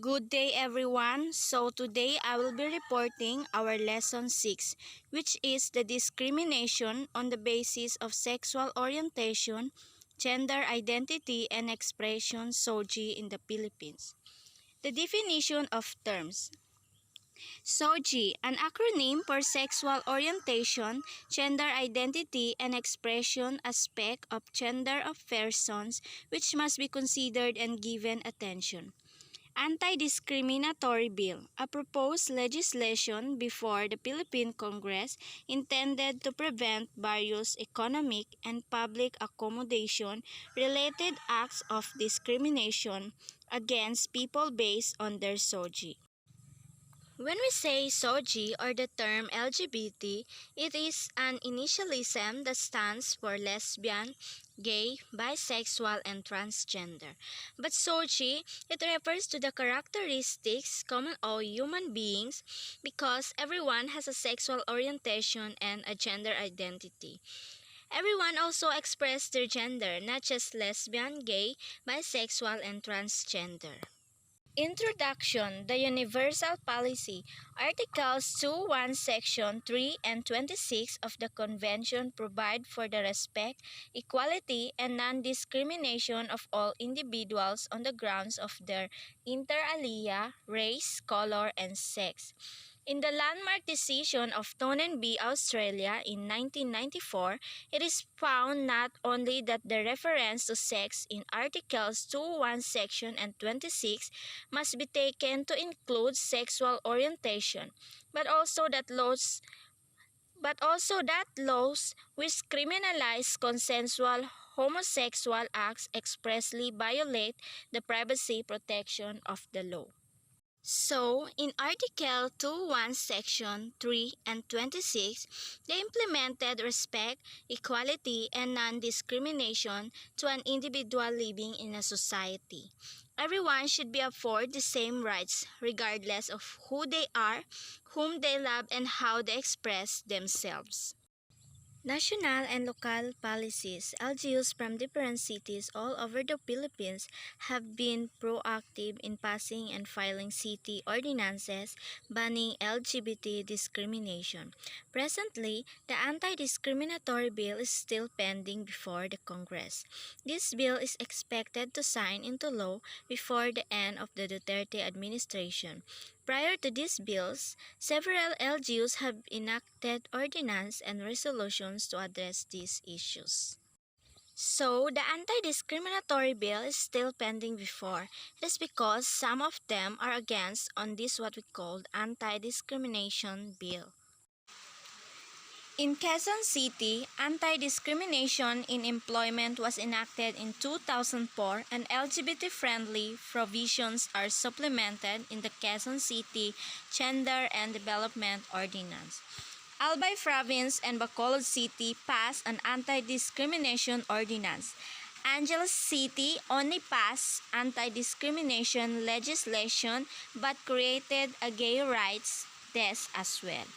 Good day everyone. So today I will be reporting our lesson 6, which is the discrimination on the basis of sexual orientation, gender identity and expression Sogie in the Philippines. The definition of terms. Sogie, an acronym for sexual orientation, gender identity and expression aspect of gender of persons which must be considered and given attention. Anti-Discriminatory Bill, a proposed legislation before the Philippine Congress intended to prevent various economic and public accommodation-related acts of discrimination against people based on their Sogie. When we say Sogie or the term LGBT, it is an initialism that stands for lesbian, gay, bisexual, and transgender. But Sogie, it refers to the characteristics common to all human beings because everyone has a sexual orientation and a gender identity. Everyone also expresses their gender, not just lesbian, gay, bisexual, and transgender. Introduction, the Universal Policy. Articles 2.1 Section 3 and 26 of the Convention provide for the respect, equality, and non-discrimination of all individuals on the grounds of their inter alia, race, color, and sex. In the landmark decision of Tonenby, Australia in 1994, it is found not only that the reference to sex in Articles 2.1 Section and 26 must be taken to include sexual orientation, but also that laws which criminalize consensual homosexual acts expressly violate the privacy protection of the law. So, in Article 2.1 Section 3 and 26, they implemented respect, equality, and non-discrimination to an individual living in a society. Everyone should be afforded the same rights, regardless of who they are, whom they love, and how they express themselves. National and local policies, LGUs from different cities all over the Philippines have been proactive in passing and filing city ordinances banning LGBT discrimination. Presently, the anti-discriminatory bill is still pending before the Congress. This bill is expected to sign into law before the end of the Duterte administration. Prior to these bills, several LGUs have enacted ordinances and resolutions to address these issues. So, the anti-discriminatory bill is still pending before. It is because some of them are against on this what we call anti-discrimination bill. In Quezon City, anti-discrimination in employment was enacted in 2004 and LGBT-friendly provisions are supplemented in the Quezon City Gender and Development Ordinance. Albay Province and Bacolod City passed an anti-discrimination ordinance. Angeles City only passed anti-discrimination legislation but created a gay rights desk as well.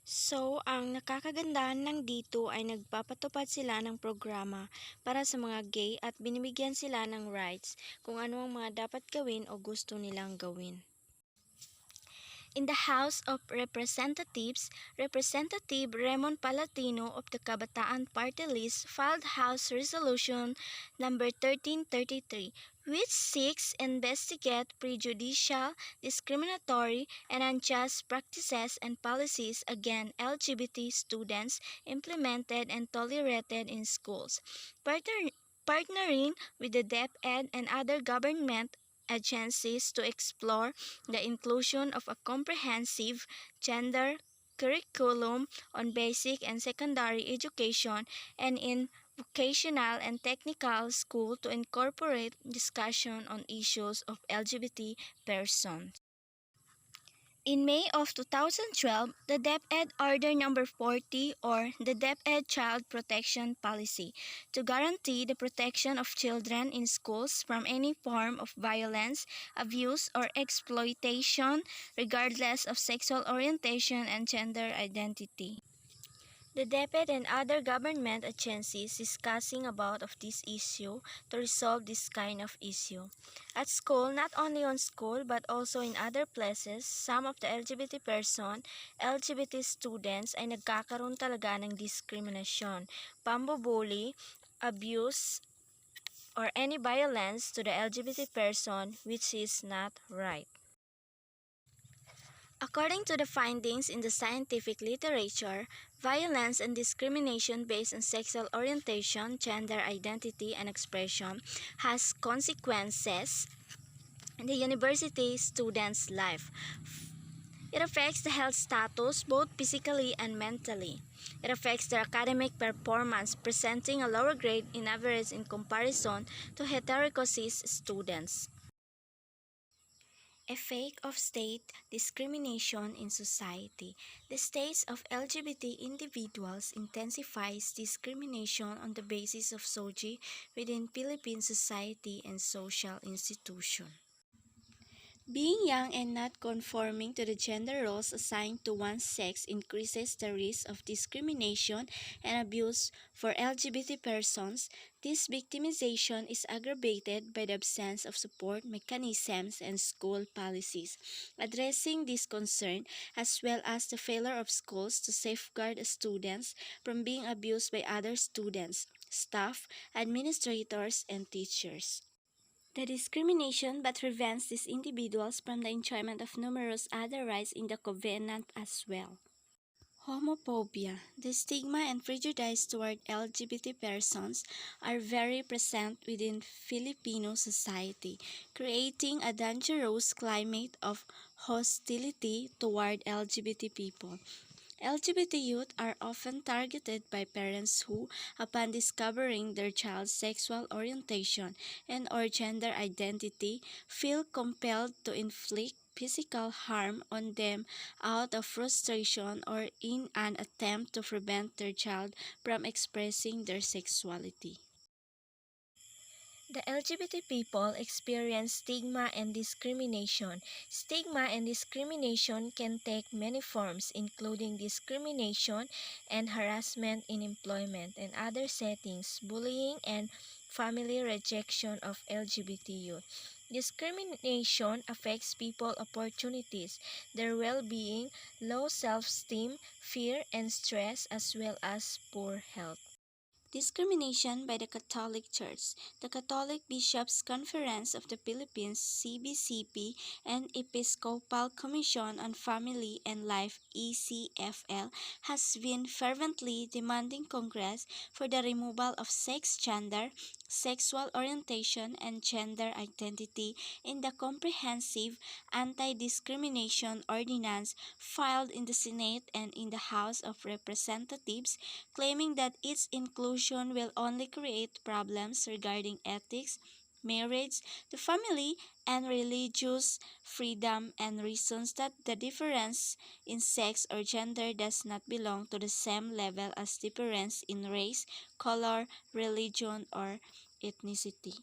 So, ang nakakagandahan lang dito ay nagpapatupad sila ng programa para sa mga gay at binibigyan sila ng rights kung ano ang mga dapat gawin o gusto nilang gawin. In the House of Representatives, Representative Raymond Palatino of the Kabataan Party List filed House Resolution number 1333, which seeks investigate prejudicial, discriminatory, and unjust practices and policies against LGBT students implemented and tolerated in schools, partnering with the DepEd and other government agencies to explore the inclusion of a comprehensive gender curriculum on basic and secondary education and in vocational and technical school to incorporate discussion on issues of LGBT persons. In May of 2012, the DepEd Order No. 40 or the DepEd Child Protection Policy to guarantee the protection of children in schools from any form of violence, abuse, or exploitation regardless of sexual orientation and gender identity. The DepEd and other government agencies discussing about of this issue to resolve this kind of issue. At school, not only on school but also in other places, some of the LGBT students ay nagkakaroon talaga ng discrimination, pambubuli, abuse, or any violence to the LGBT person, which is not right. According to the findings in the scientific literature, violence and discrimination based on sexual orientation, gender identity, and expression has consequences in the university student's life. It affects the health status both physically and mentally. It affects their academic performance, presenting a lower grade in average in comparison to heterosis students. Effect of state discrimination in society. The status of LGBT individuals intensifies discrimination on the basis of Sogie within Philippine society and social institution. Being young and not conforming to the gender roles assigned to one's sex increases the risk of discrimination and abuse for LGBT persons. This victimization is aggravated by the absence of support mechanisms and school policies addressing this concern, as well as the failure of schools to safeguard students from being abused by other students, staff, administrators, and teachers. The discrimination but prevents these individuals from the enjoyment of numerous other rights in the covenant as well. Homophobia. The stigma and prejudice toward LGBT persons are very present within Filipino society, creating a dangerous climate of hostility toward LGBT people. LGBT youth are often targeted by parents who, upon discovering their child's sexual orientation and/or gender identity, feel compelled to inflict physical harm on them out of frustration or in an attempt to prevent their child from expressing their sexuality. The LGBT people experience stigma and discrimination. Stigma and discrimination can take many forms, including discrimination and harassment in employment and other settings, bullying, and family rejection of LGBT youth. Discrimination affects people opportunities, their well-being, low self-esteem, fear, and stress, as well as poor health. Discrimination by the Catholic Church. The Catholic Bishops' Conference of the Philippines (CBCP) and Episcopal Commission on Family and Life (ECFL) has been fervently demanding Congress for the removal of sex, gender, sexual orientation, and gender identity in the comprehensive anti-discrimination ordinance filed in the Senate and in the House of Representatives, claiming that its inclusion will only create problems regarding ethics, marriage, the family, and religious freedom, and reasons that the difference in sex or gender does not belong to the same level as difference in race, color, religion, or ethnicity.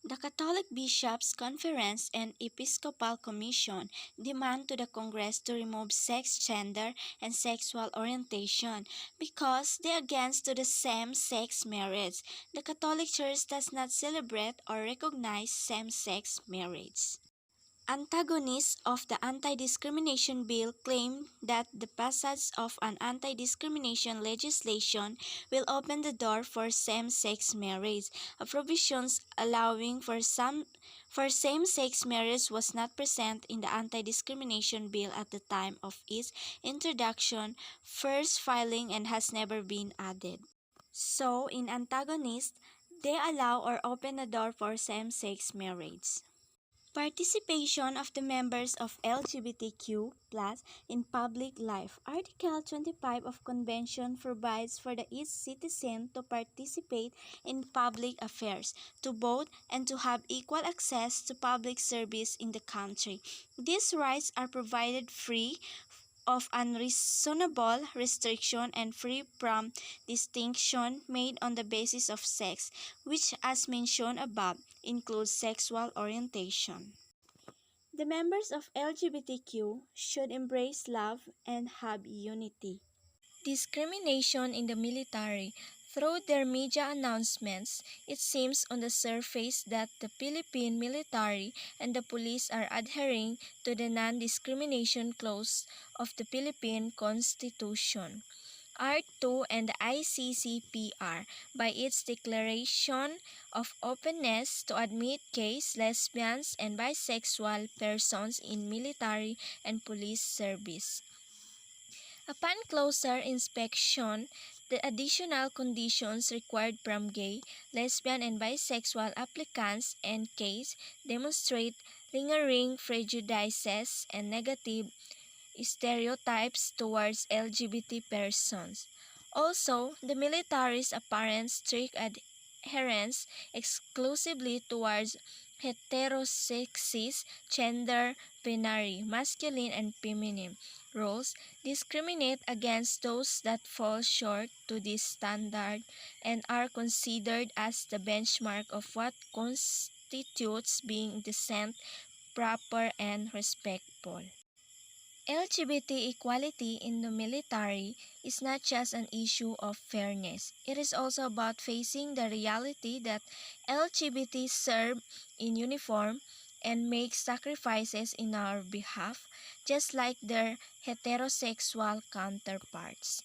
The Catholic Bishops' Conference and Episcopal Commission demand to the Congress to remove sex, gender, and sexual orientation because they are against to the same-sex marriage. The Catholic Church does not celebrate or recognize same-sex marriage. Antagonists of the anti-discrimination bill claim that the passage of an anti-discrimination legislation will open the door for same-sex marriage. A provisions allowing for same-sex marriage was not present in the anti-discrimination bill at the time of its introduction, first filing, and has never been added. So, in antagonists, they allow or open the door for same-sex marriage. Participation of the members of LGBTQ+ in public life. Article 25 of Convention provides for each citizen to participate in public affairs, to vote, and to have equal access to public service in the country. These rights are provided free of unreasonable restriction and free from distinction made on the basis of sex, which, as mentioned above, includes sexual orientation. The members of LGBTQ should embrace love and have unity. Discrimination in the military. Through their media announcements, it seems on the surface that the Philippine military and the police are adhering to the non-discrimination clause of the Philippine Constitution. Art 2 and the ICCPR, by its declaration of openness to admit gays, lesbians, and bisexual persons in military and police service. Upon closer inspection, the additional conditions required from gay, lesbian, and bisexual applicants and case demonstrate lingering prejudices and negative stereotypes towards LGBT persons. Also, the military's apparent strict adherence exclusively towards heterosexist, gender binary, masculine and feminine roles discriminate against those that fall short to this standard and are considered as the benchmark of what constitutes being decent, proper, and respectful. LGBT equality in the military is not just an issue of fairness. It is also about facing the reality that LGBT serve in uniform and make sacrifices in our behalf, just like their heterosexual counterparts.